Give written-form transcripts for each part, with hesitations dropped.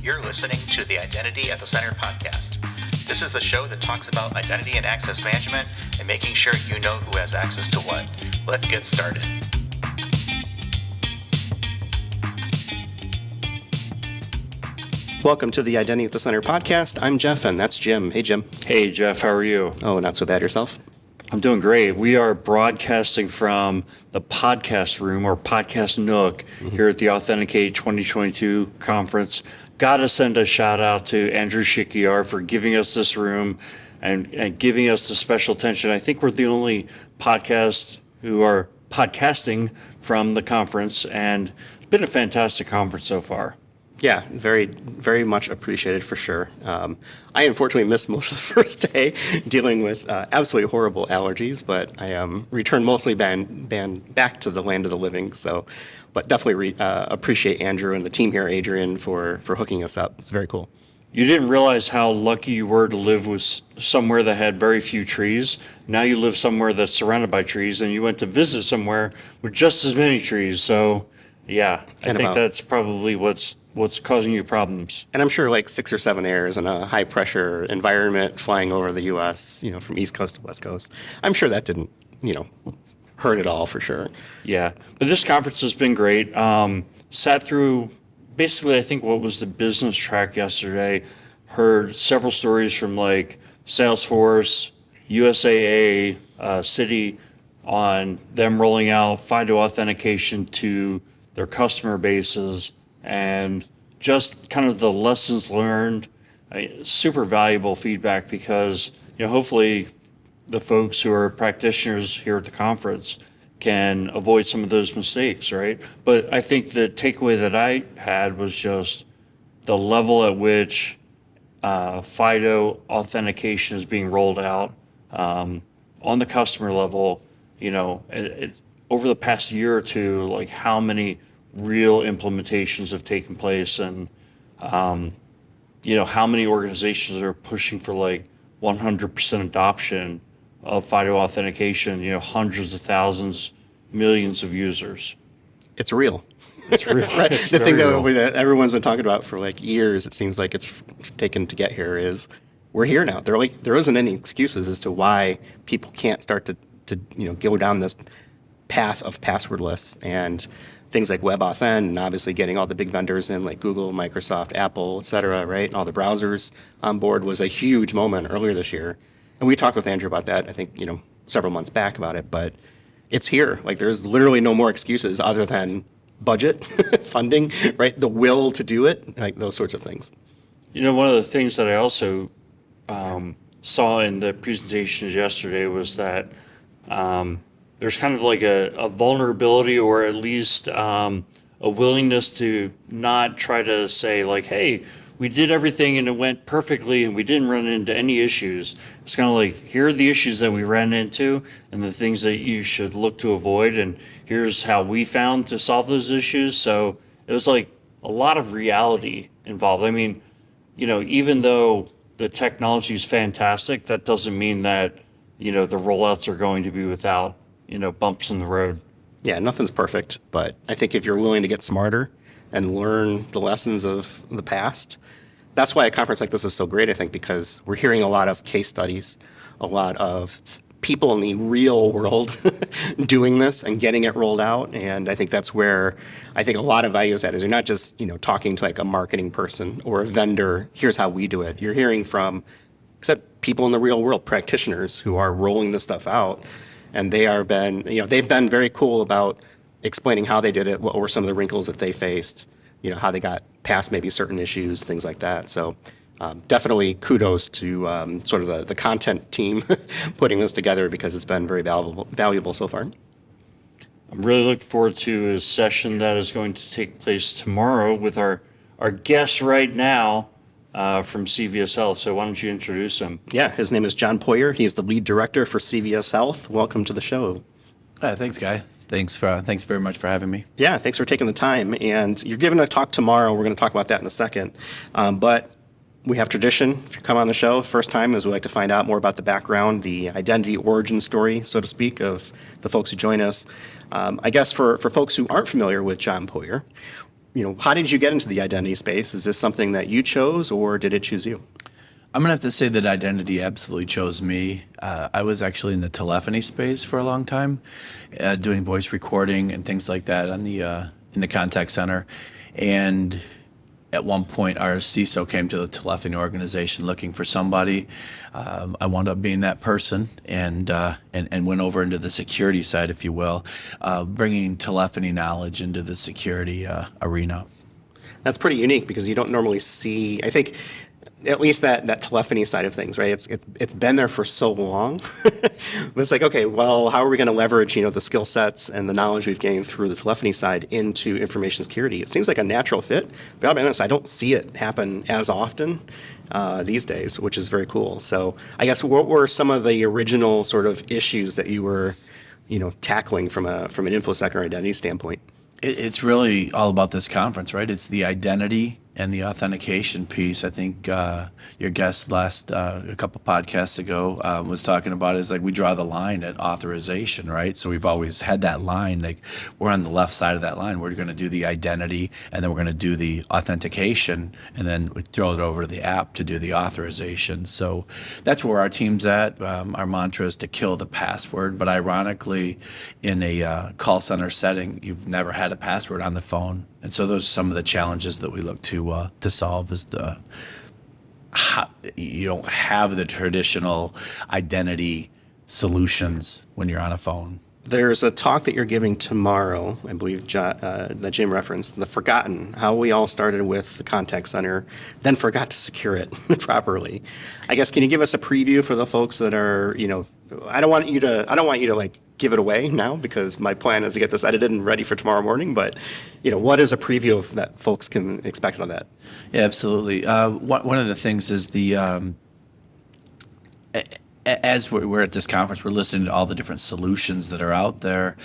You're listening to the Identity at the Center podcast. This is the show that talks about identity and access management and making sure you know who has access to what. Let's get started. Welcome to the Identity at the Center podcast. I'm Jeff, and that's Jim. Hey, Jim. Hey, Jeff. How are you? Oh, not so bad. Yourself? I'm doing great. We are broadcasting from the podcast room or podcast nook here at the Authenticate 2022 conference. Got to send a shout out to Andrew Shikiar for giving us this room and giving us the special attention. I think we're the only podcast who are podcasting from the conference, and it's been a fantastic conference so far. Yeah, very, very much appreciated for sure. I unfortunately missed most of the first day dealing with absolutely horrible allergies, but I returned mostly back to the land of the living. So, but definitely appreciate Andrew and the team here, Adrian, for hooking us up. It's very cool. You didn't realize how lucky you were to live with somewhere that had very few trees. Now you live somewhere that's surrounded by trees, and you went to visit somewhere with just as many trees. So, yeah, I think that's probably what's causing you problems. And I'm sure like 6 or 7 airs in a high pressure environment flying over the U.S., from East Coast to West Coast. I'm sure that didn't, hurt at all for sure. Yeah, but this conference has been great. Sat through basically, I think, what was the business track yesterday. Heard several stories from like Salesforce, USAA, Citi on them rolling out FIDO authentication to their customer bases, and just kind of the lessons learned. Super valuable feedback because, hopefully the folks who are practitioners here at the conference can avoid some of those mistakes, right? But I think the takeaway that I had was just the level at which FIDO authentication is being rolled out on the customer level. It's over the past year or two, like how many real implementations have taken place, and how many organizations are pushing for like 100% adoption of FIDO authentication, hundreds of thousands, millions of users. It's real. It's real. Right. It's the thing real. that everyone's been talking about for like years, it seems like it's taken to get here, is we're here now. There isn't any excuses as to why people can't start to go down this path of passwordless, and things like WebAuthn, and obviously getting all the big vendors in like Google, Microsoft, Apple, et cetera, right? And all the browsers on board was a huge moment earlier this year. And we talked with Andrew about that, I think, several months back about it, but it's here. Like there's literally no more excuses other than budget, funding, right? The will to do it, like those sorts of things. One of the things that I also saw in the presentations yesterday was that there's kind of like a vulnerability, or at least a willingness to not try to say like, hey, we did everything and it went perfectly and we didn't run into any issues. It's kind of like, here are the issues that we ran into and the things that you should look to avoid, and here's how we found to solve those issues. So it was like a lot of reality involved. I mean, even though the technology is fantastic, that doesn't mean that, the rollouts are going to be without bumps in the road. Yeah, nothing's perfect, but I think if you're willing to get smarter and learn the lessons of the past, that's why a conference like this is so great, I think, because we're hearing a lot of case studies, a lot of people in the real world doing this and getting it rolled out. And I think that's where I think a lot of value is at, is you're not just, talking to like a marketing person or a vendor, here's how we do it. You're hearing from people in the real world, practitioners who are rolling this stuff out. And they've been very cool about explaining how they did it, what were some of the wrinkles that they faced, how they got past maybe certain issues, things like that. So definitely kudos to sort of the content team putting this together, because it's been very valuable so far. I'm really looking forward to a session that is going to take place tomorrow with our guest right now from CVS Health. So why don't you introduce him? Yeah, his name is John Poirier. He's the lead director for CVS Health. Welcome to the show. Thanks, Guy. Thanks very much for having me. Yeah, thanks for taking the time. And you're giving a talk tomorrow. We're going to talk about that in a second. But we have tradition. If you come on the show, first time is we like to find out more about the background, the identity origin story, so to speak, of the folks who join us. I guess for folks who aren't familiar with John Poirier, how did you get into the identity space? Is this something that you chose, or did it choose you? I'm gonna have to say that identity absolutely chose me. I was actually in the telephony space for a long time, doing voice recording and things like that on the in the contact center. And at one point, our CISO came to the telephony organization looking for somebody. I wound up being that person, and went over into the security side, if you will, bringing telephony knowledge into the security arena. That's pretty unique because you don't normally see, I think, at least that telephony side of things, right? It's been there for so long. But it's like, okay, well, how are we going to leverage, the skill sets and the knowledge we've gained through the telephony side into information security? It seems like a natural fit, but I'll be honest, I don't see it happen as often these days, which is very cool. So I guess what were some of the original sort of issues that you were, tackling from an InfoSec or identity standpoint? It's really all about this conference, right? It's the identity and the authentication piece. I think your guest last a couple podcasts ago was talking about it. Is like we draw the line at authorization, right? So we've always had that line. Like we're on the left side of that line. We're going to do the identity, and then we're going to do the authentication, and then we throw it over to the app to do the authorization. So that's where our team's at. Our mantra is to kill the password. But ironically, in a call center setting, you've never had a password on the phone. And so those are some of the challenges that we look to solve is you don't have the traditional identity solutions when you're on a phone. There's a talk that you're giving tomorrow, I believe, that Jim referenced, The Forgotten, how we all started with the contact center, then forgot to secure it properly. I guess, can you give us a preview for the folks that are, I don't want you to like give it away now because my plan is to get this edited and ready for tomorrow morning, but, what is a preview of that folks can expect on that? Yeah, absolutely. One of the things is as we're at this conference, we're listening to all the different solutions that are out there,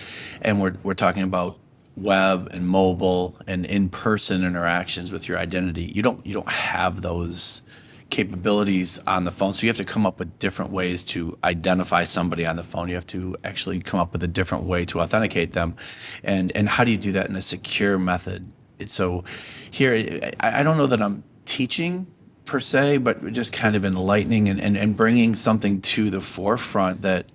and we're talking about web and mobile and in-person interactions with your identity. You don't have those capabilities on the phone, so you have to come up with different ways to identify somebody on the phone. You have to actually come up with a different way to authenticate them, and how do you do that in a secure method? So here, I don't know that I'm teaching per se, but just kind of enlightening and bringing something to the forefront that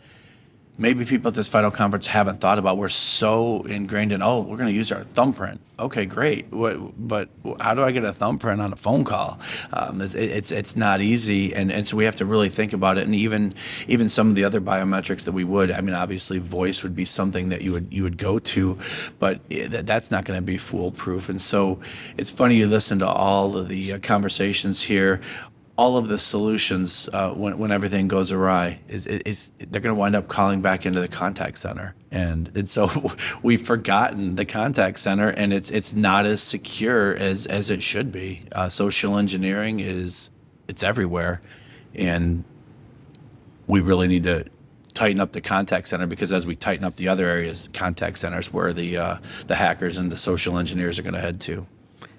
maybe people at this FIDO conference haven't thought about. We're so ingrained in, we're going to use our thumbprint. Okay, great. But how do I get a thumbprint on a phone call? It's not easy, and so we have to really think about it. And even some of the other biometrics that we would, obviously voice would be something that you would go to, but that's not going to be foolproof. And so it's funny, you listen to all of the conversations here. All of the solutions, when everything goes awry, is they're going to wind up calling back into the contact center, and so we've forgotten the contact center, and it's not as secure as it should be. Social engineering it's everywhere, and we really need to tighten up the contact center, because as we tighten up the other areas, contact centers where the hackers and the social engineers are going to head to.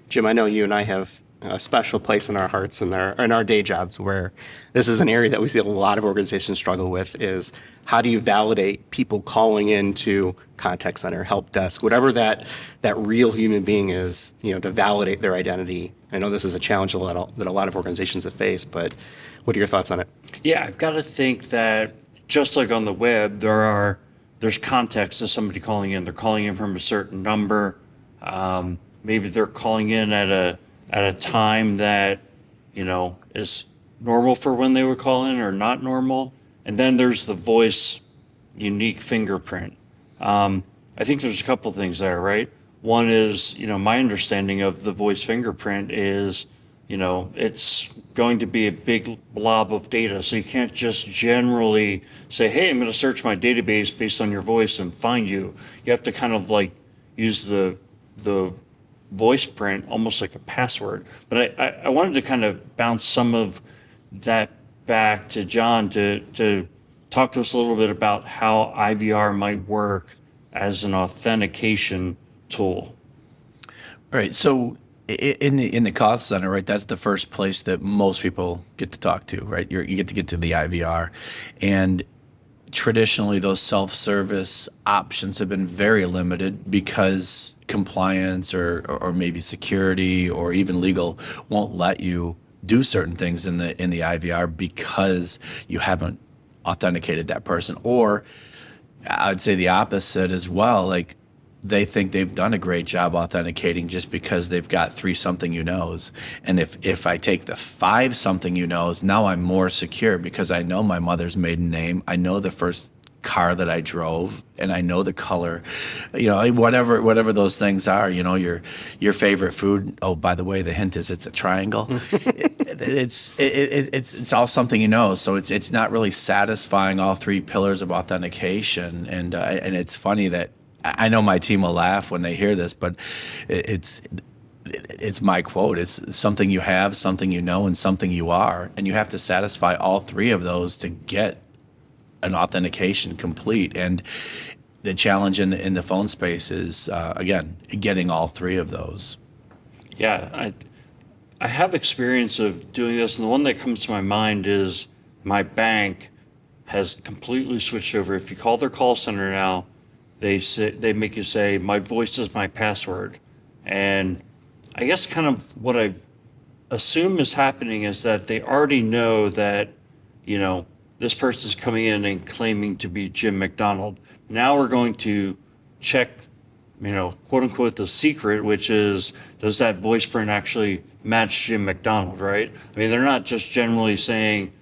Jim, I know you and I have a special place in our hearts and in our day jobs where this is an area that we see a lot of organizations struggle with, is how do you validate people calling into contact center, help desk, whatever that real human being is, to validate their identity. I know this is a challenge that a lot of organizations have faced, but what are your thoughts on it? Yeah, I've got to think that just like on the web, there's context to somebody calling in. They're calling in from a certain number. Maybe they're calling in at a time that, is normal for when they were calling or not normal. And then there's the voice unique fingerprint. I think there's a couple things there, right? One is, my understanding of the voice fingerprint is, it's going to be a big blob of data. So you can't just generally say, hey, I'm going to search my database based on your voice and find you. You have to kind of like use the voice print almost like a password. But I wanted to kind of bounce some of that back to John to talk to us a little bit about how IVR might work as an authentication tool. Right. So in the call center, right, that's the first place that most people get to talk to, right? You get to the IVR. And traditionally those self-service options have been very limited because compliance or maybe security or even legal won't let you do certain things in the IVR because you haven't authenticated that person. Or I'd say the opposite as well. Like, they think they've done a great job authenticating just because they've got 3 something you knows. And if I take the 5 something you knows, now I'm more secure because I know my mother's maiden name, I know the first car that I drove, and I know the color, whatever those things are, your favorite food. Oh, by the way, the hint is it's a triangle. It's all something you know. So it's not really satisfying all 3 pillars of authentication. And it's funny that I know my team will laugh when they hear this, but it's my quote. It's something you have, something you know, and something you are. And you have to satisfy all 3 of those to get an authentication complete. And the challenge in the phone space is, again, getting all 3 of those. Yeah, I have experience of doing this, and the one that comes to my mind is my bank has completely switched over. If you call their call center now, they make you say, my voice is my password. And I guess kind of what I assume is happening is that they already know that, this person is coming in and claiming to be Jim McDonald. Now we're going to check, quote unquote, the secret, which is, does that voice print actually match Jim McDonald, right? I mean, they're not just generally saying,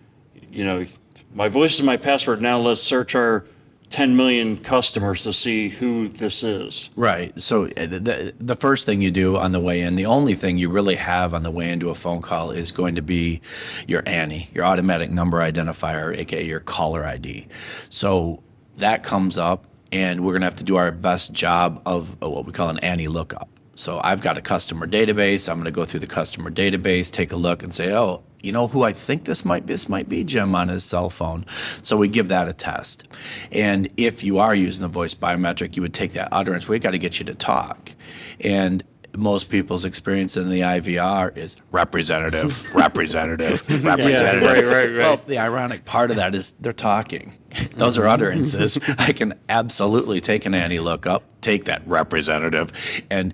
my voice is my password. Now let's search our 10 million customers to see who this is. Right. So the first thing you do on the way in, the only thing you really have on the way into a phone call is going to be your ANI, your automatic number identifier, aka your caller ID. So that comes up, and we're going to have to do our best job of what we call an ANI lookup. So I've got a customer database. I'm going to go through the customer database, take a look, and say, oh, you know who I think this might be? This might be Jim on his cell phone. So we give that a test. And if you are using the voice biometric, you would take that utterance. We got to get you to talk. And most people's experience in the IVR is representative, representative. Yeah, right. Well, the ironic part of that is they're talking. Those are utterances. I can absolutely take an ANI lookup, take that representative, and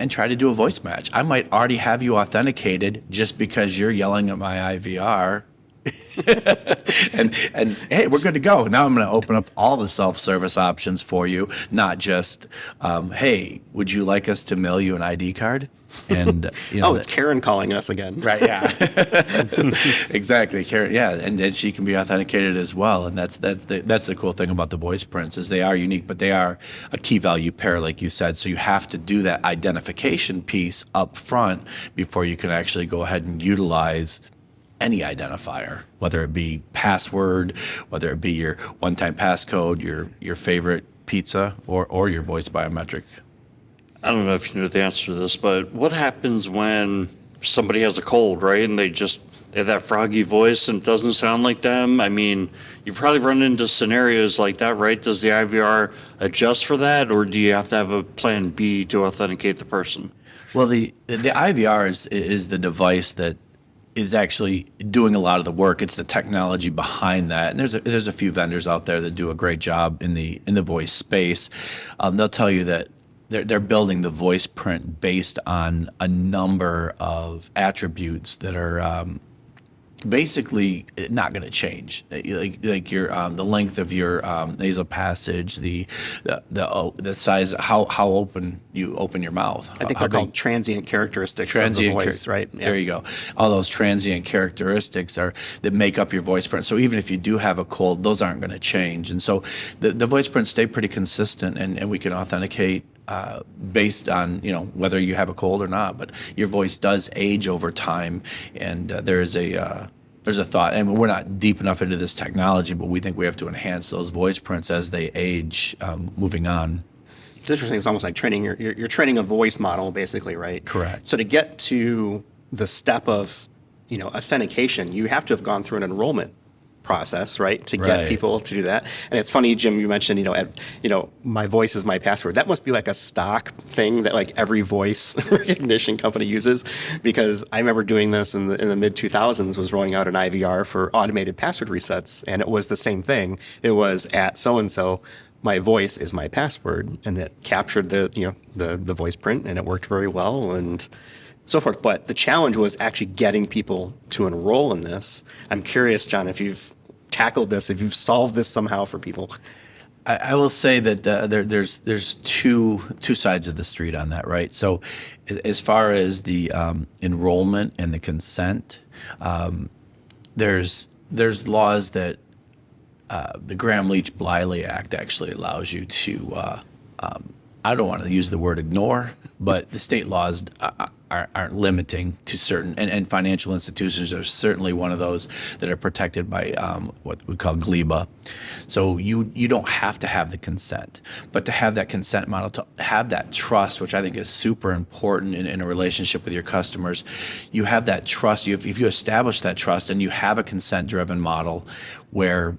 try to do a voice match. I might already have you authenticated just because you're yelling at my IVR. and hey, we're good to go. Now I'm going to open up all the self-service options for you, not just, hey, would you like us to mail you an ID card? And it's Karen calling us again. Right, yeah. Exactly, Karen, yeah, and then she can be authenticated as well. And that's the cool thing about the voice prints is they are unique, but they are a key value pair, like you said. So you have to do that identification piece up front before you can actually go ahead and utilize any identifier, whether it be password, whether it be your one-time passcode, your favorite pizza, or your voice biometric. I don't know if you know the answer to this, but what happens when somebody has a cold, right? And they have that froggy voice and it doesn't sound like them. I mean, you probably run into scenarios like that, right? Does the IVR adjust for that, or do you have to have a plan B to authenticate the person? Well, the IVR is the device that is actually doing a lot of the work. It's the technology behind that. And there's a few vendors out there that do a great job in the voice space. They'll tell you that they're building the voice print based on a number of attributes that are basically not going to change, like your the length of your nasal passage, the size, how open you open your mouth. I think they're called transient characteristics of the voice, right? Yeah. There you go. All those transient characteristics that make up your voice print. So even if you do have a cold, those aren't going to change. And so the voice prints stay pretty consistent, and we can authenticate based on whether you have a cold or not. But your voice does age over time, and there's a thought, and we're not deep enough into this technology, but we think we have to enhance those voice prints as they age, moving on. It's interesting. It's almost like training you're training a voice model, basically, right? Correct. So to get to the step of authentication, you have to have gone through an enrollment process, right, to Right. get people to do that. And it's funny, Jim, you mentioned, my voice is my password. That must be like a stock thing that like every voice recognition company uses, because I remember doing this in the mid 2000s, was rolling out an IVR for automated password resets, and it was the same thing. It was at so and so. My voice is my password, and it captured the voice print, and it worked very well, and so forth. But the challenge was actually getting people to enroll in this. I'm curious, John, if you've tackled this, if you've solved this somehow for people. I will say that there's two sides of the street on that, right? So, as far as the enrollment and the consent, there's laws that the Graham-Leach-Bliley Act actually allows you to. I don't want to use the word ignore, but the state laws aren't limiting to certain, and financial institutions are certainly one of those that are protected by what we call GLIBA. So you don't have to have the consent, but to have that consent model, to have that trust, which I think is super important in a relationship with your customers, you have that trust. If you establish that trust and you have a consent-driven model where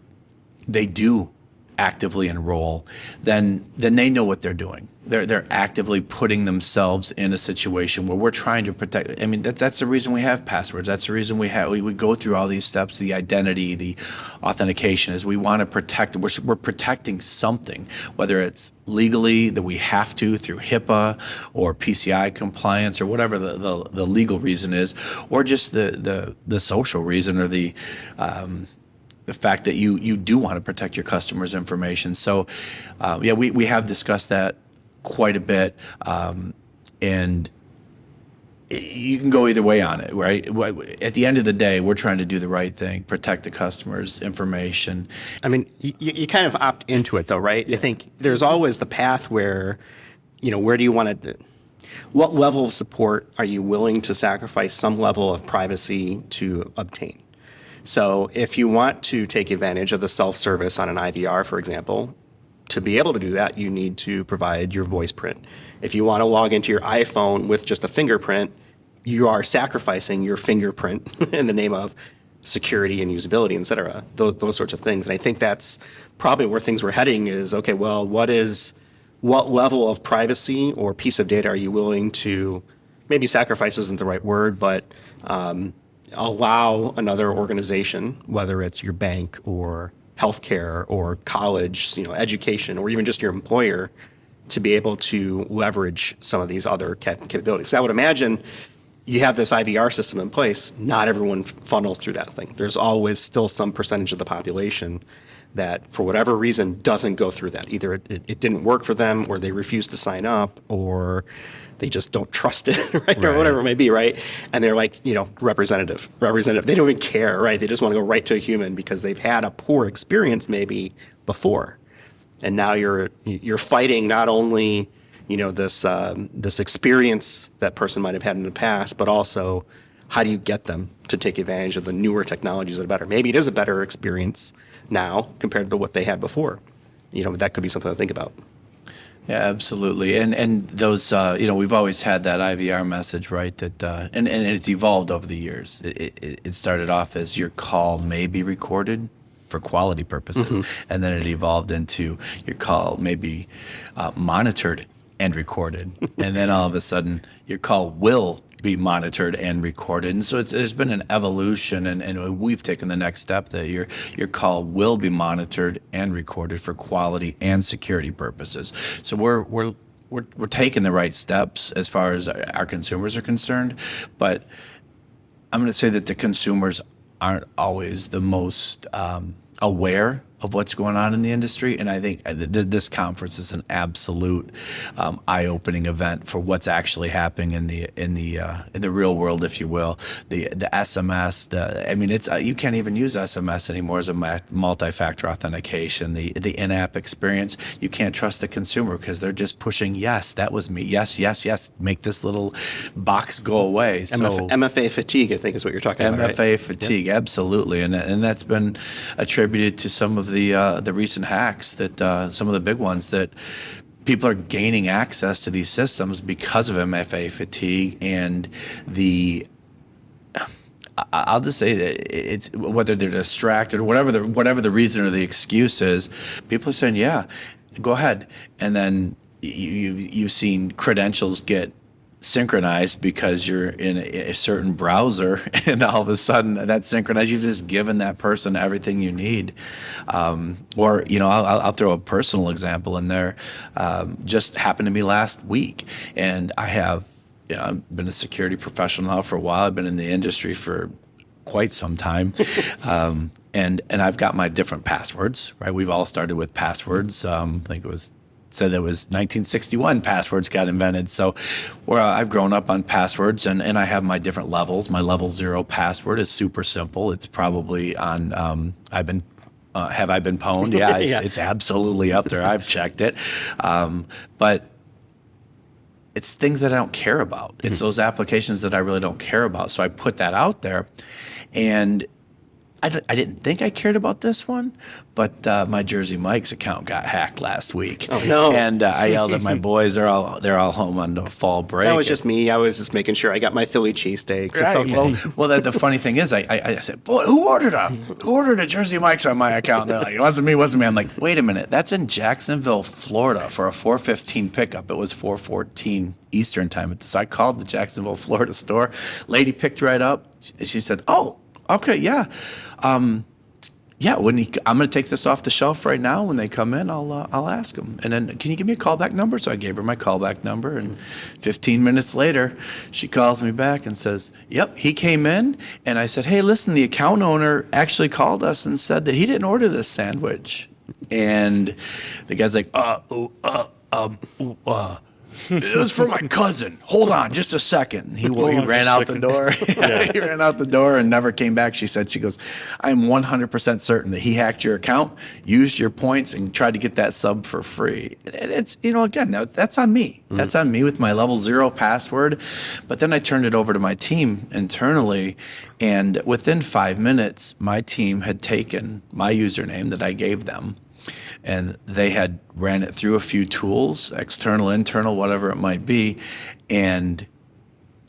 they do actively enroll, then they know what they're doing. They're actively putting themselves in a situation where we're trying to protect. I mean, that's the reason we have passwords. That's the reason we go through all these steps. The identity, the authentication, is we want to protect. We're protecting something, whether it's legally that we have to through HIPAA or PCI compliance or whatever the legal reason is, or just the social reason, or the fact that you do want to protect your customers' information. So, we have discussed that quite a bit, and you can go either way on it, right? At the end of the day, we're trying to do the right thing, protect the customer's information. I mean, you kind of opt into it, though, right? I think there's always the path where, where do you want to, what level of support are you willing to sacrifice some level of privacy to obtain? So if you want to take advantage of the self-service on an IVR, for example, to be able to do that, you need to provide your voice print. If you want to log into your iPhone with just a fingerprint, you are sacrificing your fingerprint in the name of security and usability, et cetera, those sorts of things. And I think that's probably where things were heading is, okay, well, what level of privacy or piece of data are you willing to, maybe sacrifice isn't the right word, but allow another organization, whether it's your bank or healthcare or college, education, or even just your employer, to be able to leverage some of these other capabilities. So I would imagine you have this IVR system in place. Not everyone funnels through that thing. There's always still some percentage of the population that, for whatever reason, doesn't go through that. Either it didn't work for them, or they refuse to sign up, or they just don't trust it, right? Or whatever it may be, right? And they're like, representative. They don't even care, right? They just want to go right to a human because they've had a poor experience maybe before. And now you're fighting not only, this experience that person might have had in the past, but also how do you get them to take advantage of the newer technologies that are better? Maybe it is a better experience now compared to what they had before. That could be something to think about. Yeah, absolutely. And those, we've always had that IVR message, right? That and it's evolved over the years. It started off as your call may be recorded for quality purposes, and then it evolved into your call may be monitored and recorded, and then all of a sudden your call will be monitored and recorded. And so there's been an evolution, and we've taken the next step that your call will be monitored and recorded for quality and security purposes. So we're taking the right steps as far as our consumers are concerned, but I'm going to say that the consumers aren't always the most aware of what's going on in the industry, and I think this conference is an absolute eye-opening event for what's actually happening in the real world, if you will. The SMS, it's you can't even use SMS anymore as a multi-factor authentication. The in-app experience, you can't trust the consumer because they're just pushing yes, that was me, yes, make this little box go away. So MFA fatigue, I think, is what you're talking about. MFA right? fatigue, absolutely, and that's been attributed to some of the recent hacks that some of the big ones that people are gaining access to these systems because of MFA fatigue and I'll just say that it's whether they're distracted or whatever the reason or the excuse is, people are saying, yeah, go ahead. And then you've seen credentials get synchronized because you're in a certain browser, and all of a sudden that's synchronized. You've just given that person everything you need. Or, I'll throw a personal example in there. Just happened to me last week, and I've been a security professional now for a while. I've been in the industry for quite some time. And I've got my different passwords, right? We've all started with passwords. I think said it was 1961 passwords got invented. So I've grown up on passwords, and I have my different levels. My level 0 password is super simple. It's probably on, have I been pwned? Yeah, it's absolutely up there. I've checked it. But it's things that I don't care about. It's those applications that I really don't care about. So I put that out there, and I didn't think I cared about this one, but my Jersey Mike's account got hacked last week. Oh, no. And I yelled at my boys. They're all home on the fall break. That was just me. I was just making sure I got my Philly cheesesteaks. It's okay. Well, the funny thing is, I said, boy, who ordered a Jersey Mike's on my account? And they're like, it wasn't me. I'm like, wait a minute. That's in Jacksonville, Florida for a 4:15 pickup. It was 4:14 Eastern time. So I called the Jacksonville, Florida store. Lady picked right up. She said, oh, okay, yeah. I'm going to take this off the shelf right now. When they come in, I'll ask them. And then, can you give me a callback number? So I gave her my callback number, and 15 minutes later, she calls me back and says, yep, he came in. And I said, hey, listen, the account owner actually called us and said that he didn't order this sandwich. And the guy's like, it was for my cousin. Hold on just a second. He ran out the door. He ran out the door and never came back. She goes, I'm 100% certain that he hacked your account, used your points, and tried to get that sub for free. And it's, again, that's on me. Mm-hmm. That's on me with my level 0 password. But then I turned it over to my team internally, and within 5 minutes, my team had taken my username that I gave them, and they had ran it through a few tools, external, internal, whatever it might be. And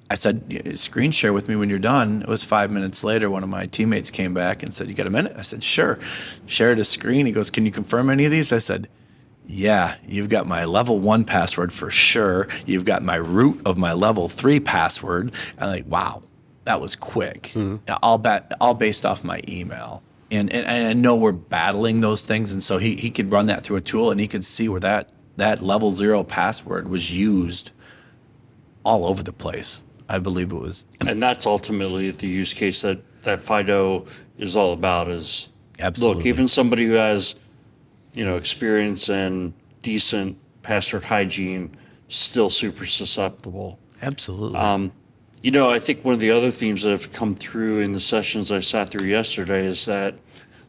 I said, screen share with me when you're done. It was 5 minutes later, one of my teammates came back and said, you got a minute? I said, sure. Shared a screen. He goes, can you confirm any of these? I said, yeah, you've got my level 1 password for sure. You've got my root of my level 3 password. I'm like, wow, that was quick. Mm-hmm. All based off my email. And I know we're battling those things, and so he could run that through a tool, and he could see where that level 0 password was used all over the place. I believe it was. And that's ultimately the use case that FIDO is all about is, absolutely. Look, even somebody who has, experience and decent password hygiene, still super susceptible. Absolutely. I think one of the other themes that have come through in the sessions I sat through yesterday is that,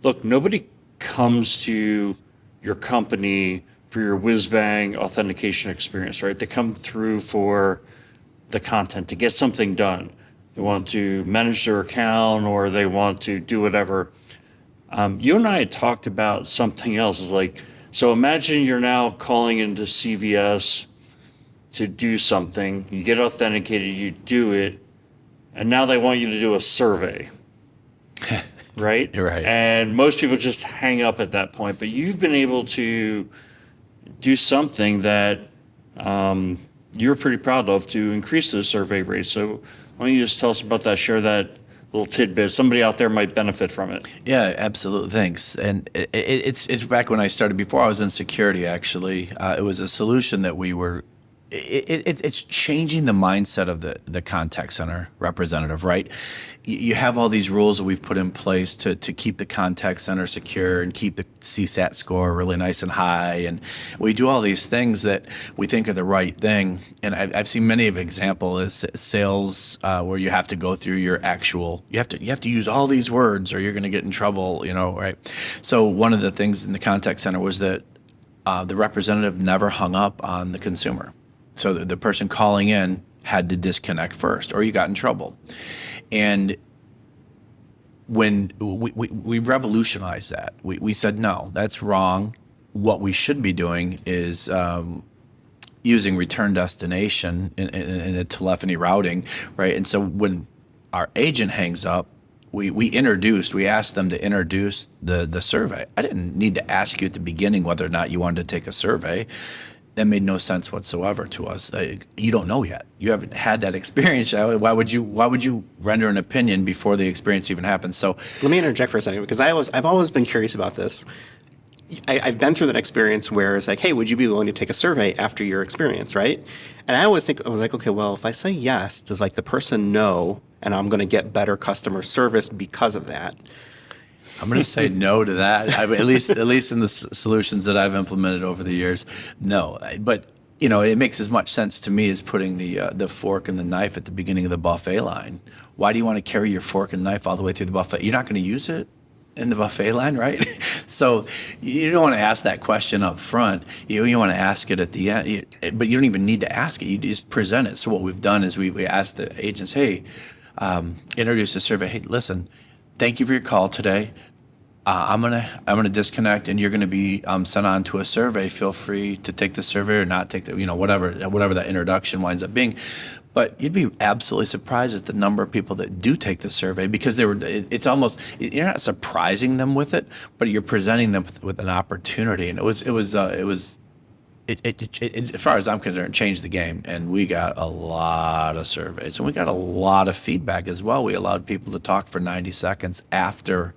look, nobody comes to your company for your whiz-bang authentication experience, right? They come through for the content, to get something done. They want to manage their account, or they want to do whatever. You and I had talked about something else. It's like, so imagine you're now calling into CVS to do something, you get authenticated, you do it, and now they want you to do a survey, right? You're right. And most people just hang up at that point, but you've been able to do something that you're pretty proud of to increase the survey rate. So why don't you just tell us about that, share that little tidbit. Somebody out there might benefit from it. Yeah, absolutely. Thanks. And it's back when I started, before I was in security, actually. It was a solution that we were it's changing the mindset of the contact center representative, right? You have all these rules that we've put in place to keep the contact center secure and keep the CSAT score really nice and high. And we do all these things that we think are the right thing. And I've seen many of examples sales where you have to go through your actual, you have to use all these words or you're going to get in trouble, right? So one of the things in the contact center was that the representative never hung up on the consumer. So the person calling in had to disconnect first, or you got in trouble. And when we revolutionized that, we said, no, that's wrong. What we should be doing is using return destination in the telephony routing, right? And so when our agent hangs up, we asked them to introduce the survey. I didn't need to ask you at the beginning whether or not you wanted to take a survey. That made no sense whatsoever to us. You don't know yet. You haven't had that experience. Why would you render an opinion before the experience even happens? So Let me interject for a second, because I've always been curious about this. I've been through that experience where it's like, hey, would you be willing to take a survey after your experience, right? And I was like, okay, well, if I say yes, does like the person know, and I'm going to get better customer service because of that? I'm going to say no to that. At least in the solutions that I've implemented over the years, no. But it makes as much sense to me as putting the fork and the knife at the beginning of the buffet line. Why do you want to carry your fork and knife all the way through the buffet? You're not going to use it in the buffet line, right? So you don't want to ask that question up front. You want to ask it at the end, but you don't even need to ask it. You just present it. So what we've done is we asked the agents, hey, introduce the survey. Hey, listen, thank you for your call today. I'm gonna disconnect, and you're gonna be sent on to a survey. Feel free to take the survey or not take the, whatever that introduction winds up being. But you'd be absolutely surprised at the number of people that do take the survey, because it's almost, you're not surprising them with it, but you're presenting them with an opportunity. And it was as far as I'm concerned, changed the game. And we got a lot of surveys, and we got a lot of feedback as well. We allowed people to talk for 90 seconds after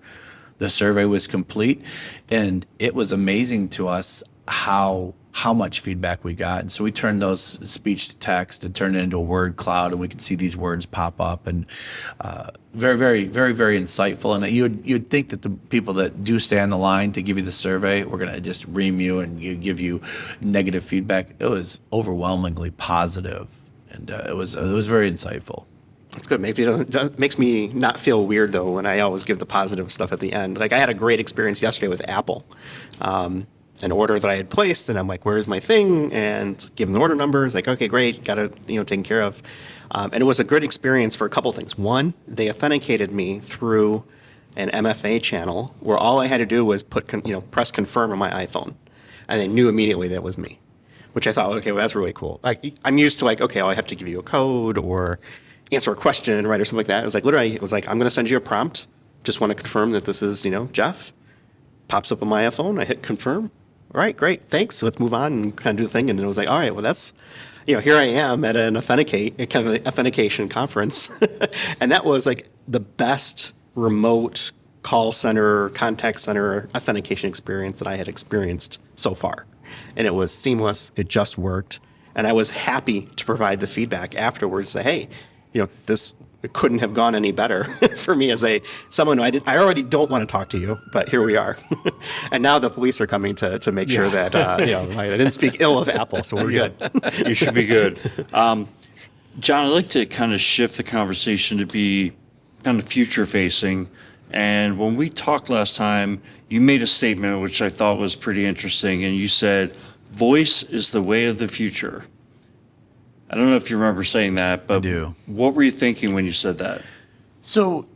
the survey was complete, and it was amazing to us how much feedback we got. And so we turned those speech to text and turned it into a word cloud, and we could see these words pop up, and very, very, very, very insightful. And you'd think that the people that do stay on the line to give you the survey were going to just ream you and give you negative feedback. It was overwhelmingly positive, and it was very insightful. That's good. Maybe it makes me not feel weird, though, when I always give the positive stuff at the end. Like, I had a great experience yesterday with Apple. An order that I had placed, and I'm like, where's my thing? And give them the order number. It's like, okay, great, got it, taken care of. And it was a good experience for a couple things. One, they authenticated me through an MFA channel where all I had to do was press confirm on my iPhone, and they knew immediately that was me, which I thought, okay, well, that's really cool. Like, I'm used to okay, I have to give you a code or answer a question, right, or something like that. It was like, literally, I'm going to send you a prompt. Just want to confirm that this is, Jeff. Pops up on my iPhone. I hit confirm. All right, great, thanks. So let's move on and kind of do the thing. And it was like, all right, well, that's, here I am at an authentication conference. And that was like the best remote call center, contact center authentication experience that I had experienced so far. And it was seamless. It just worked. And I was happy to provide the feedback afterwards, say, hey, this it couldn't have gone any better for me as someone who I already don't want to talk to you, but here we are. And now the police are coming to make sure that I didn't speak ill of Apple, so we're good. You should be good. John, I'd like to kind of shift the conversation to be kind of future facing. And when we talked last time, you made a statement which I thought was pretty interesting, and you said, voice is the way of the future. I don't know if you remember saying that, but I do. What were you thinking when you said that? So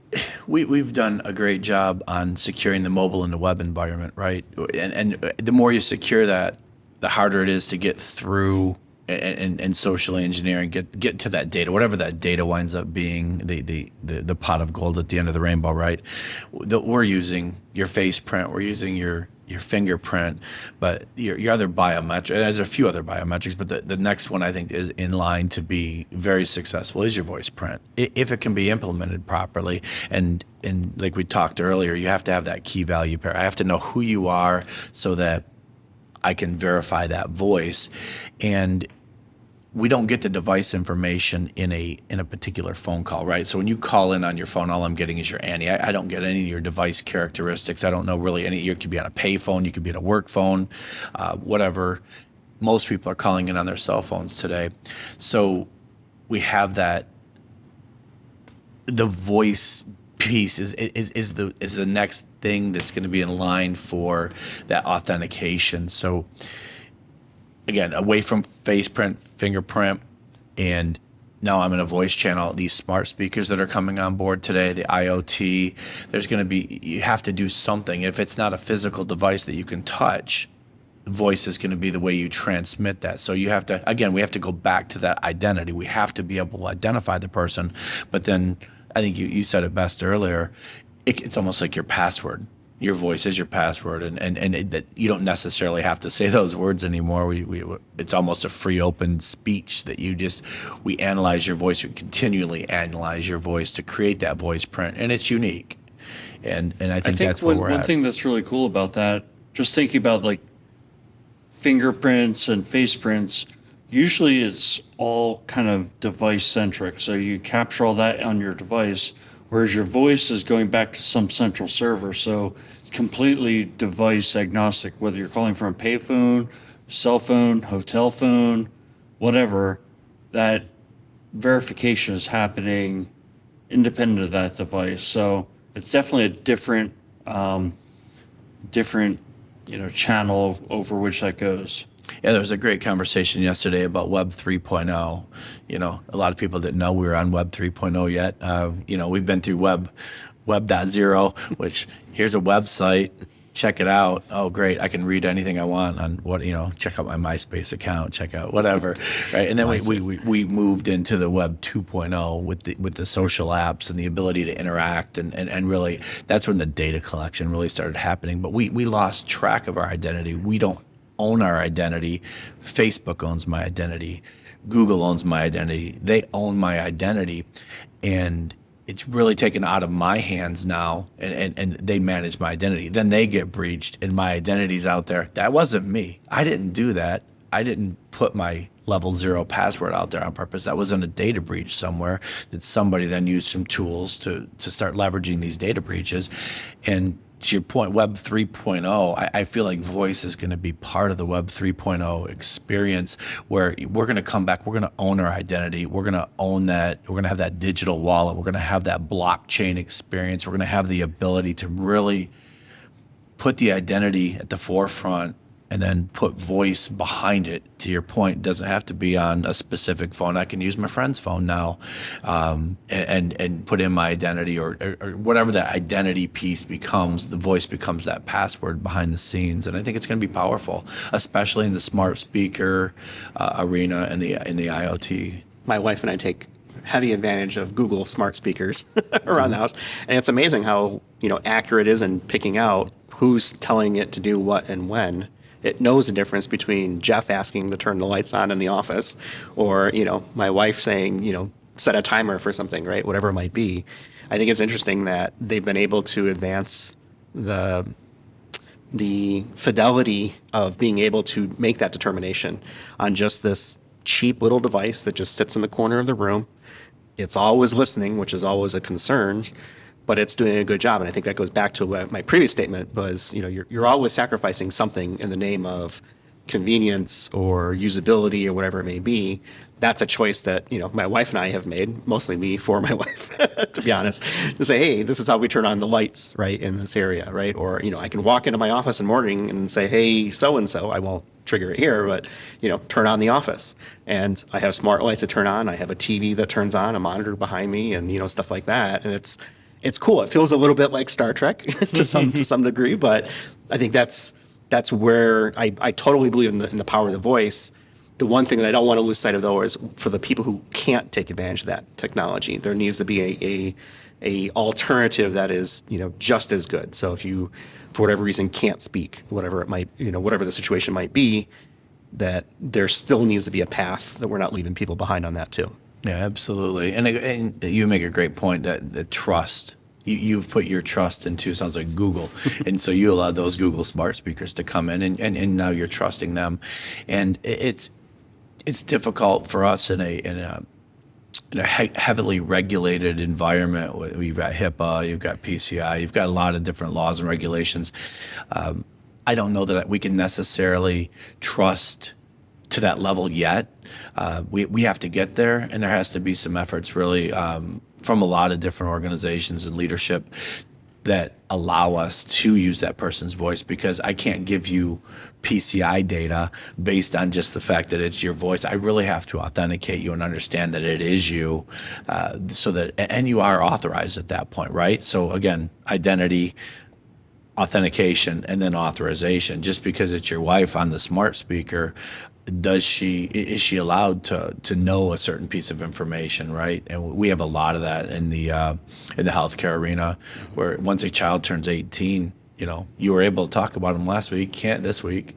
we've done a great job on securing the mobile and the web environment, right? And the more you secure that, the harder it is to get through and socially engineering, get to that data, whatever that data winds up being, the pot of gold at the end of the rainbow, right? We're using your face print, we're using your fingerprint, but your other biometric, there's a few other biometrics, but the next one I think is in line to be very successful is your voice print. If it can be implemented properly, and like we talked earlier, you have to have that key value pair. I have to know who you are so that I can verify that voice. And we don't get the device information in a particular phone call, right? So when you call in on your phone, all I'm getting is your ANI. I don't get any of your device characteristics. I don't know really any. You could be on a pay phone, you could be on a work phone, whatever. Most people are calling in on their cell phones today. So we have that. The voice piece is the next thing that's going to be in line for that authentication. So again, away from face print, fingerprint, and now I'm in a voice channel. These smart speakers that are coming on board today, the IoT, you have to do something. If it's not a physical device that you can touch, voice is going to be the way you transmit that. So we have to go back to that identity. We have to be able to identify the person, but then I think you said it best earlier. It's almost like your password. Your voice is your password, that you don't necessarily have to say those words anymore. It's almost a free, open speech that we analyze your voice. We continually analyze your voice to create that voice print, and it's unique. And I think that's where we're at. One thing that's really cool about that, just thinking about like fingerprints and face prints, usually it's all kind of device centric. So you capture all that on your device, whereas your voice is going back to some central server. So it's completely device agnostic, whether you're calling from a payphone, cell phone, hotel phone, whatever, that verification is happening independent of that device. So it's definitely a different channel over which that goes. Yeah, there was a great conversation yesterday about Web 3.0. A lot of people didn't know we were on Web 3.0 yet. We've been through Web 0, which here's a website. Check it out. Oh, great. I can read anything I want on check out my MySpace account, check out whatever. Right. And then we moved into the Web 2.0 with the social apps and the ability to interact. And really, that's when the data collection really started happening. But we lost track of our identity. We don't own our identity. Facebook owns my identity. Google owns my identity. They own my identity. And it's really taken out of my hands now, and they manage my identity. Then they get breached, and my identity's out there. That wasn't me. I didn't do that. I didn't put my level 0 password out there on purpose. That was in a data breach somewhere that somebody then used some tools to start leveraging these data breaches. And to your point, Web 3.0, I feel like voice is going to be part of the Web 3.0 experience, where we're going to come back, we're going to own our identity, we're going to own that, we're going to have that digital wallet, we're going to have that blockchain experience, we're going to have the ability to really put the identity at the forefront and then put voice behind it. To your point, it doesn't have to be on a specific phone. I can use my friend's phone now, and put in my identity or whatever that identity piece becomes. The voice becomes that password behind the scenes, and I think it's going to be powerful, especially in the smart speaker arena and in the IoT. My wife and I take heavy advantage of Google smart speakers around the house, and it's amazing how accurate it is in picking out who's telling it to do what and when. It knows the difference between Jeff asking to turn the lights on in the office or, my wife saying, set a timer for something, right? Whatever it might be. I think it's interesting that they've been able to advance the fidelity of being able to make that determination on just this cheap little device that just sits in the corner of the room. It's always listening, which is always a concern, but it's doing a good job. And I think that goes back to what my previous statement was, you're always sacrificing something in the name of convenience or usability or whatever it may be. That's a choice that, my wife and I have made, mostly me for my wife, to be honest, to say, hey, this is how we turn on the lights, right, in this area, right? Or, I can walk into my office in the morning and say, hey, so-and-so, I won't trigger it here, but, turn on the office. And I have smart lights that turn on. I have a TV that turns on, a monitor behind me, and, stuff like that. And it's cool. It feels a little bit like Star Trek to some degree, but I think that's where I totally believe in the power of the voice. The one thing that I don't want to lose sight of, though, is for the people who can't take advantage of that technology, there needs to be a alternative that is just as good. So if you, for whatever reason, can't speak, whatever it might whatever the situation might be, that there still needs to be a path that we're not leaving people behind on that too. Yeah, absolutely. And you make a great point that the trust, you've put your trust into, sounds like Google. And so you allow those Google smart speakers to come in and now you're trusting them. And it's difficult for us in a heavily regulated environment. You've got HIPAA, you've got PCI, you've got a lot of different laws and regulations. I don't know that we can necessarily trust to that level yet. We have to get there, and there has to be some efforts really from a lot of different organizations and leadership that allow us to use that person's voice, because I can't give you PCI data based on just the fact that it's your voice. I really have to authenticate you and understand that it is you, so that, and you are authorized at that point, right? So again, identity, authentication, and then authorization. Just because it's your wife on the smart speaker, is she allowed to know a certain piece of information, right? And we have a lot of that in the healthcare arena, where once a child turns 18, you were able to talk about them last week, can't this week.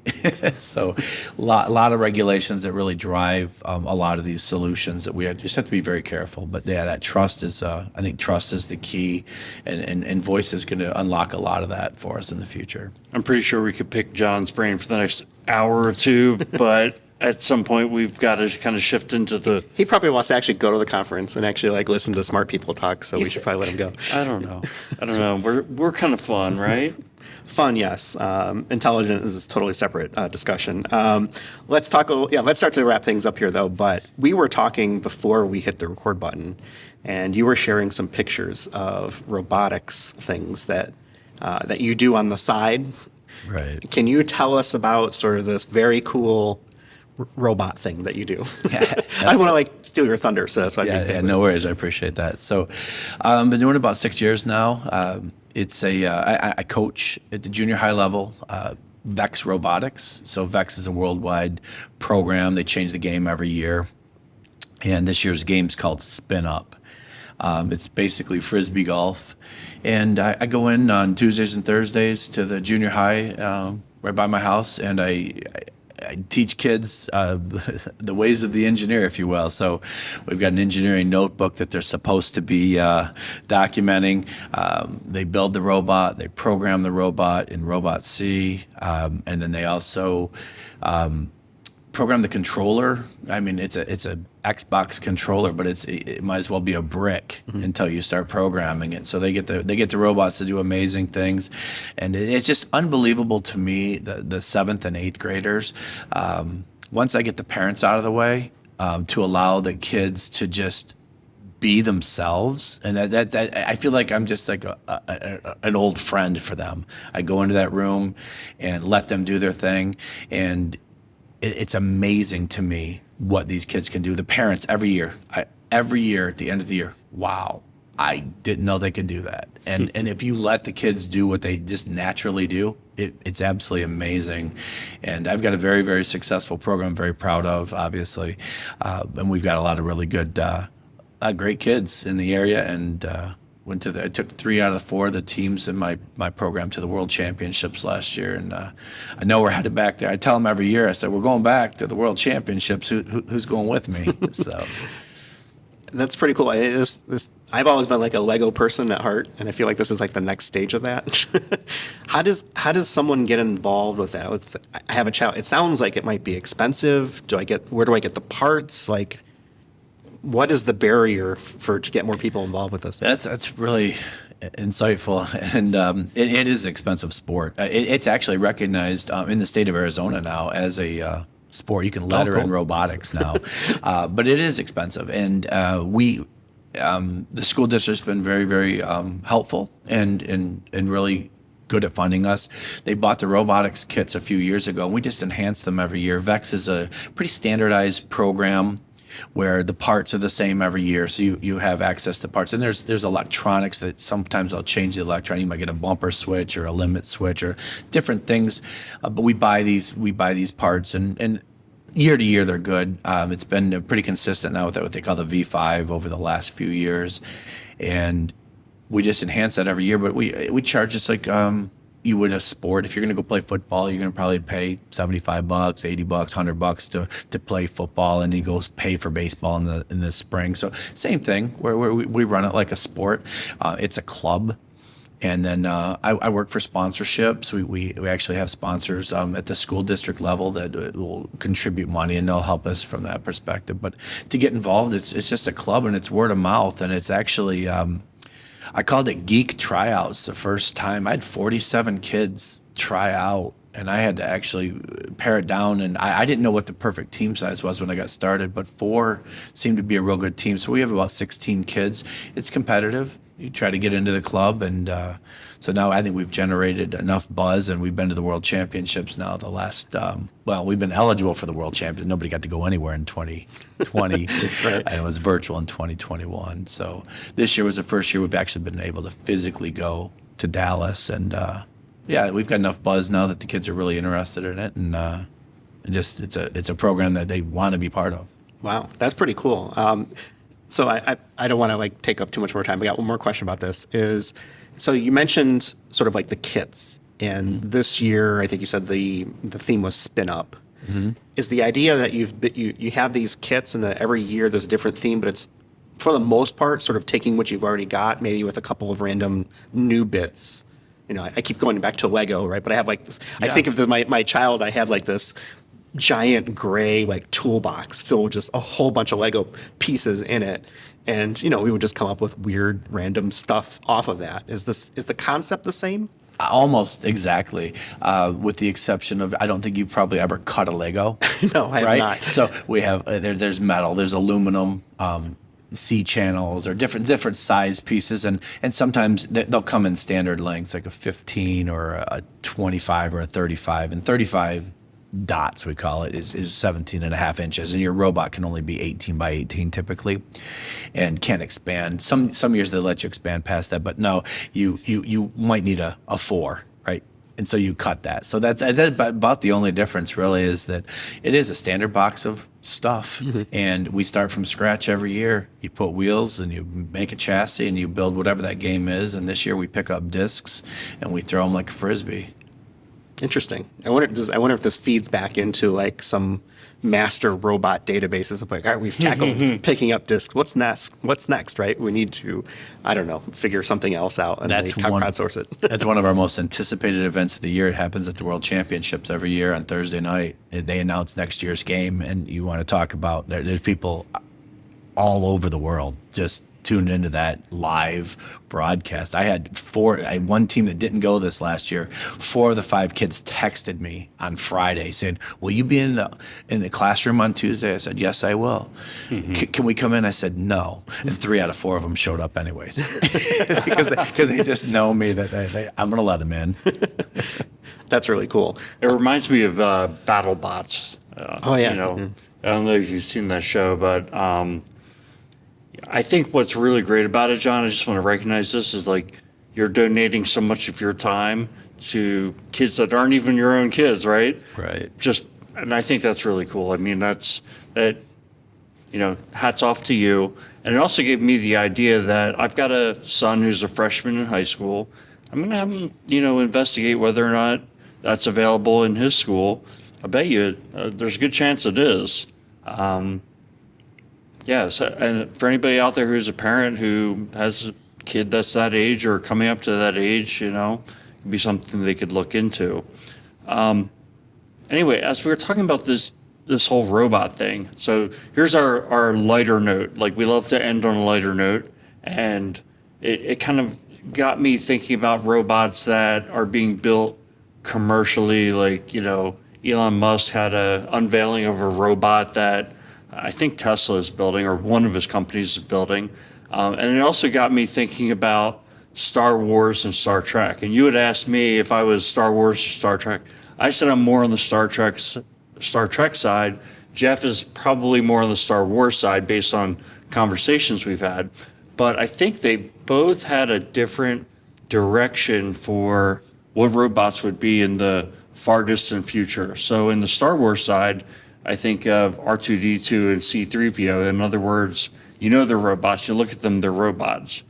So a lot of regulations that really drive a lot of these solutions that we just have to be very careful. But yeah, that trust is, I think trust is the key, and voice is going to unlock a lot of that for us in the future. I'm pretty sure we could pick John's brain for the next hour or two, but at some point we've got to kind of shift into the... He probably wants to actually go to the conference and actually listen to smart people talk, so we should probably let him go. I don't know. We're kind of fun, right? Fun, yes. Intelligent is a totally separate discussion. Let's start to wrap things up here, though. But we were talking before we hit the record button, and you were sharing some pictures of robotics things that you do on the side. Right. Can you tell us about sort of this very cool robot thing that you do? I don't want to steal your thunder, so that's why. Yeah, no worries. I appreciate that. So, I've been doing it about 6 years now. It's I coach at the junior high level, VEX Robotics. So VEX is a worldwide program. They change the game every year. And this year's game's called Spin Up. It's basically Frisbee golf. And I go in on Tuesdays and Thursdays to the junior high right by my house, and I teach kids the ways of the engineer, if you will. So we've got an engineering notebook that they're supposed to be documenting. They build the robot, they program the robot in Robot C, and then they also program the controller. I mean, it's a Xbox controller, but it might as well be a brick until you start programming it. So they get the robots to do amazing things, and it's just unbelievable to me, the 7th and 8th graders. Once I get the parents out of the way, to allow the kids to just be themselves, and that I feel like I'm just like an old friend for them. I go into that room and let them do their thing, and it's amazing to me what these kids can do. The parents every year at the end of the year, wow, I didn't know they could do that. And if you let the kids do what they just naturally do, it's absolutely amazing. And I've got a very, very successful program I'm very proud of, obviously. And we've got a lot of really good, great kids in the area, and I took 3 out of 4 of the teams in my program to the World Championships last year, and I know we're headed back there. I tell them every year, I said, we're going back to the World Championships. Who's going with me? So that's pretty cool. I've always been like a Lego person at heart, and I feel like this is like the next stage of that. How does someone get involved with that? I have a child. It sounds like it might be expensive. Where do I get the parts? Like, what is the barrier to get more people involved with this? That's really insightful, and it is an expensive sport. It's actually recognized in the state of Arizona now as a sport. You can letter in robotics now, but it is expensive, and the school district's been very, very helpful and really good at funding us. They bought the robotics kits a few years ago, and we just enhance them every year. VEX is a pretty standardized program where the parts are the same every year, so you have access to parts. And there's electronics that sometimes I'll change the electronic. You might get a bumper switch or a limit switch or different things, but we buy these parts, and year to year they're good. It's been pretty consistent now with what they call the V5 over the last few years, and we just enhance that every year. But we charge just like you would a sport. If you're going to go play football, you're going to probably pay $75, $80, $100 to play football, and you go pay for baseball in the spring. So same thing, where we run it like a sport. It's a club. And then I work for sponsorships. We actually have sponsors at the school district level that will contribute money, and they'll help us from that perspective. But to get involved, it's just a club, and it's word of mouth, and it's actually I called it Geek Tryouts the first time. I had 47 kids try out, and I had to actually pare it down. And I didn't know what the perfect team size was when I got started, but 4 seemed to be a real good team. So we have about 16 kids. It's competitive. You try to get into the club, and so now I think we've generated enough buzz, and we've been to the World Championships now. The last, we've been eligible for the World Championships. Nobody got to go anywhere in 2020, right. And it was virtual in 2021. So this year was the first year we've actually been able to physically go to Dallas, and we've got enough buzz now that the kids are really interested in it, and Just it's a program that they want to be part of. Wow, that's pretty cool. So I don't want to like take up too much more time. I got one more question about this. So you mentioned sort of like the kits, and this year I think you said the theme was spin up. Is the idea that you have these kits and that every year there's a different theme, but it's for the most part sort of taking what you've already got, maybe with a couple of random new bits. I keep going back to Lego, right? But I have like this. I think of my child. I had like this giant gray like toolbox filled with just a whole bunch of Lego pieces in it, and we would just come up with weird random stuff off of that. Is the concept the same? Almost exactly, with the exception of I don't think you've probably ever cut a Lego. No, I have not. So we have there's metal, there's aluminum, C channels or different size pieces, and sometimes they'll come in standard lengths like a 15 or a 25 or a 35, and 35 dots we call it is 17 and a half inches, and your robot can only be 18 by 18 typically and can't expand. Some years they let you expand past that, but no, you might need a 4, right? And so you cut that. So that's about the only difference really, is that it is a standard box of stuff. And we start from scratch every year. You put wheels and you make a chassis and you build whatever that game is. And this year we pick up discs and we throw them like a Frisbee. Interesting. I wonder if this feeds back into like some master robot databases of like, all right, we've tackled picking up discs. What's next, right? We need to, I don't know, figure something else out and crowdsource it. That's one of our most anticipated events of the year. It happens at the World Championships every year on Thursday night. They announce next year's game, and you want to talk about, there's people all over the world just tuned into that live broadcast. I had one team that didn't go this last year. 4 of the 5 kids texted me on Friday saying, "Will you be in the classroom on Tuesday?" I said, "Yes, I will." Can we come in? I said, "No." And 3 out of 4 of them showed up anyways because they just know me that I'm going to let them in. That's really cool. It reminds me of BattleBots. Oh yeah. I don't know if you've seen that show, but I think what's really great about it, John, I just want to recognize this, is like you're donating so much of your time to kids that aren't even your own kids, right? Right. And I think that's really cool. I mean, hats off to you. And it also gave me the idea that I've got a son who's a freshman in high school. I'm going to have him, investigate whether or not that's available in his school. I bet you there's a good chance it is. And for anybody out there who's a parent who has a kid that's that age or coming up to that age, it'd be something they could look into. Anyway, as we were talking about this whole robot thing, so here's our lighter note. Like, we love to end on a lighter note, and it kind of got me thinking about robots that are being built commercially. Like, Elon Musk had an unveiling of a robot that I think Tesla is building, or one of his companies is building. And it also got me thinking about Star Wars and Star Trek. And you had asked me if I was Star Wars or Star Trek. I said I'm more on the Star Trek side. Jeff is probably more on the Star Wars side based on conversations we've had. But I think they both had a different direction for what robots would be in the far distant future. So in the Star Wars side, I think of R2-D2 and C-3PO. In other words, they're robots. You look at them, they're robots.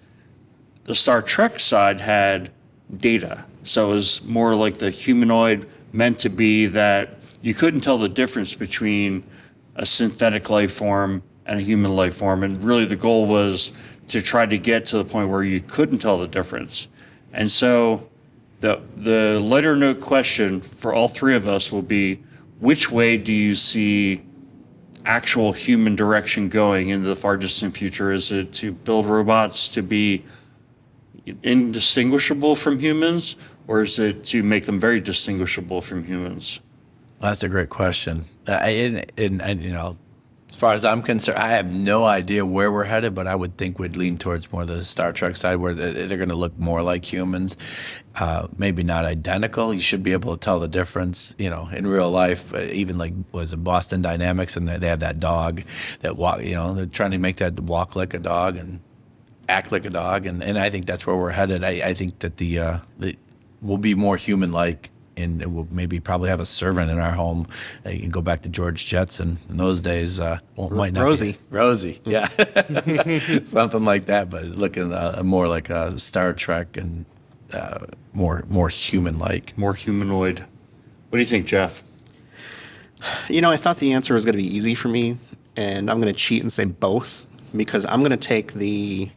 The Star Trek side had data. So it was more like the humanoid meant to be that you couldn't tell the difference between a synthetic life form and a human life form. And really the goal was to try to get to the point where you couldn't tell the difference. And so the lighter note question for all 3 of us will be, which way do you see actual human direction going into the far distant future? Is it to build robots to be indistinguishable from humans, or is it to make them very distinguishable from humans? Well, that's a great question. As far as I'm concerned, I have no idea where we're headed, but I would think we'd lean towards more the Star Trek side, where they're going to look more like humans. Maybe not identical. You should be able to tell the difference, in real life. But even like, was it Boston Dynamics, and they have that dog that walk. They're trying to make that walk like a dog and act like a dog, and I think that's where we're headed. I think that we'll be more human-like and we'll maybe probably have a servant in our home. You can go back to George Jetson. In those days, might not Rosie. be. Rosie, yeah. Something like that, but looking more like Star Trek and more human-like. More humanoid. What do you think, Jeff? I thought the answer was going to be easy for me, and I'm going to cheat and say both, because I'm going to take the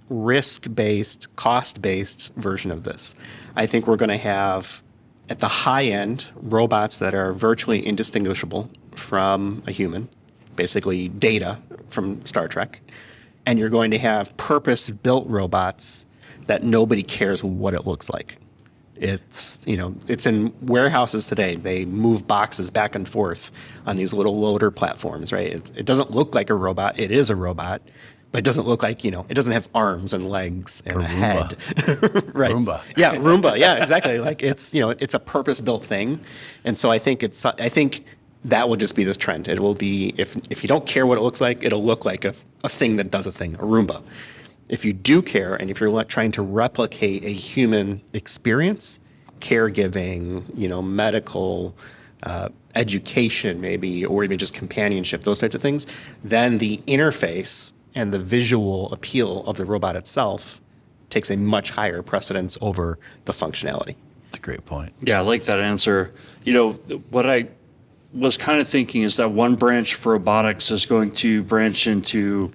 risk-based, cost-based version of this. I think we're going to have, at the high end, robots that are virtually indistinguishable from a human, basically Data from Star Trek. And you're going to have purpose-built robots that nobody cares what it looks like. It's in warehouses today. They move boxes back and forth on these little loader platforms, right? It doesn't look like a robot. It is a robot, but it doesn't look like, it doesn't have arms and legs and a head. Right. Roomba. Yeah, Roomba. Yeah, exactly. Like it's a purpose-built thing. And so I think that will just be this trend. It will be, if you don't care what it looks like, it'll look like a thing that does a thing, a Roomba. If you do care, and if you're trying to replicate a human experience, caregiving, medical, education maybe, or even just companionship, those types of things, then the interface and the visual appeal of the robot itself takes a much higher precedence over the functionality. That's a great point. Yeah, I like that answer. What I was kind of thinking is that one branch for robotics is going to branch into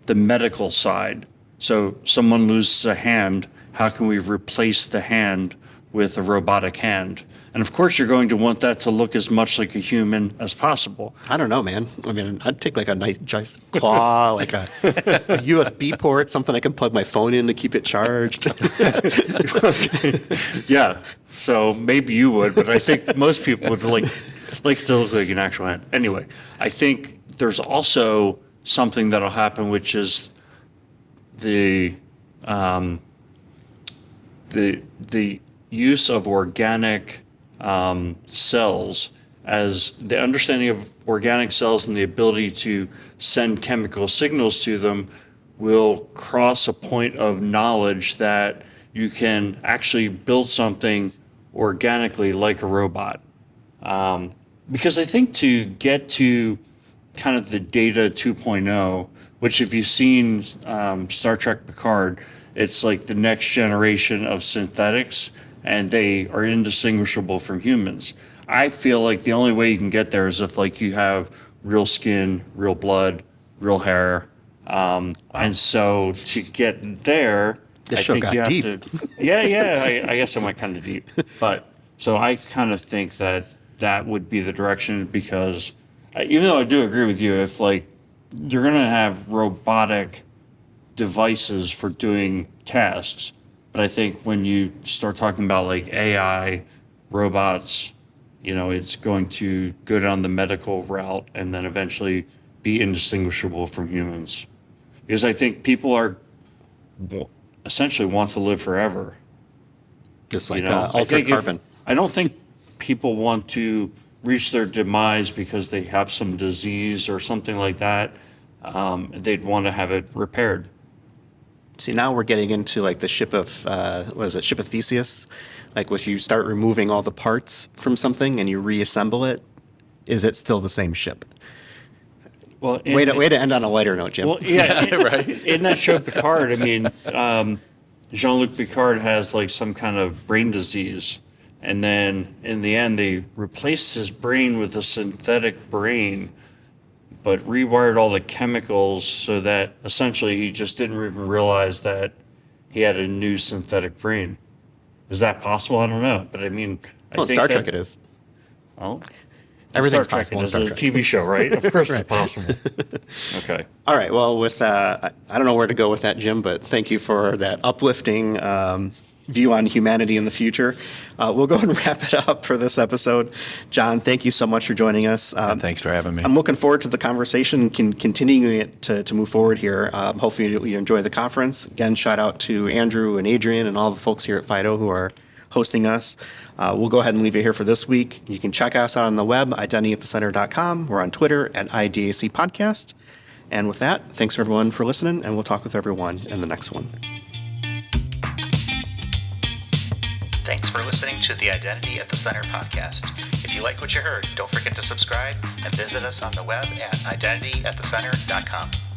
the medical side. So someone loses a hand, how can we replace the hand with a robotic hand? And of course, you're going to want that to look as much like a human as possible. I don't know, man. I mean, I'd take like a nice claw, like a USB port, something I can plug my phone in to keep it charged. Yeah, so maybe you would, but I think most people would like to look like an actual hand. Anyway, I think there's also something that'll happen, which is the use of organic cells, as the understanding of organic cells and the ability to send chemical signals to them will cross a point of knowledge that you can actually build something organically like a robot. Because I think to get to kind of the Data 2.0, which if you've seen Star Trek Picard, it's like the next generation of synthetics, and they are indistinguishable from humans. I feel like the only way you can get there is if like you have real skin, real blood, real hair. And so to get there, This I show think got you have deep. to. Yeah. I guess I went kind of deep, but so I kind of think that would be the direction, because even though I do agree with you, if like you're gonna have robotic devices for doing tasks, but I think when you start talking about like AI robots, it's going to go down the medical route and then eventually be indistinguishable from humans, because I think people essentially want to live forever. Just like I altered think carbon. I don't think people want to reach their demise because they have some disease or something like that. They'd want to have it repaired. See, now we're getting into like the ship of, ship of Theseus? Like if you start removing all the parts from something and you reassemble it, is it still the same ship? Well, Way to end on a lighter note, Jim. Well, yeah, Right. In that show Picard, I mean, Jean-Luc Picard has like some kind of brain disease, and then in the end they replaced his brain with a synthetic brain, but rewired all the chemicals so that essentially he just didn't even realize that he had a new synthetic brain. Is that possible? I don't know, but I mean, Well, I think Star Trek it is. Oh, Everything's Star Trek possible in is Star a Trek. TV show, right? Of course it's possible. Okay. All right. Well, with I don't know where to go with that, Jim, but thank you for that uplifting view on humanity in the future. We'll go and wrap it up for this episode. John, thank you so much for joining us. And thanks for having me. I'm looking forward to the conversation, continuing it to move forward here. Hopefully you enjoy the conference. Again, shout out to Andrew and Adrian and all the folks here at FIDO who are hosting us. We'll go ahead and leave it here for this week. You can check us out on the web, identityatthecenter.com. We're on Twitter at IDAC Podcast. And with that, thanks everyone for listening, and we'll talk with everyone in the next one. Thanks for listening to the Identity at the Center podcast. If you like what you heard, don't forget to subscribe and visit us on the web at identityatthecenter.com.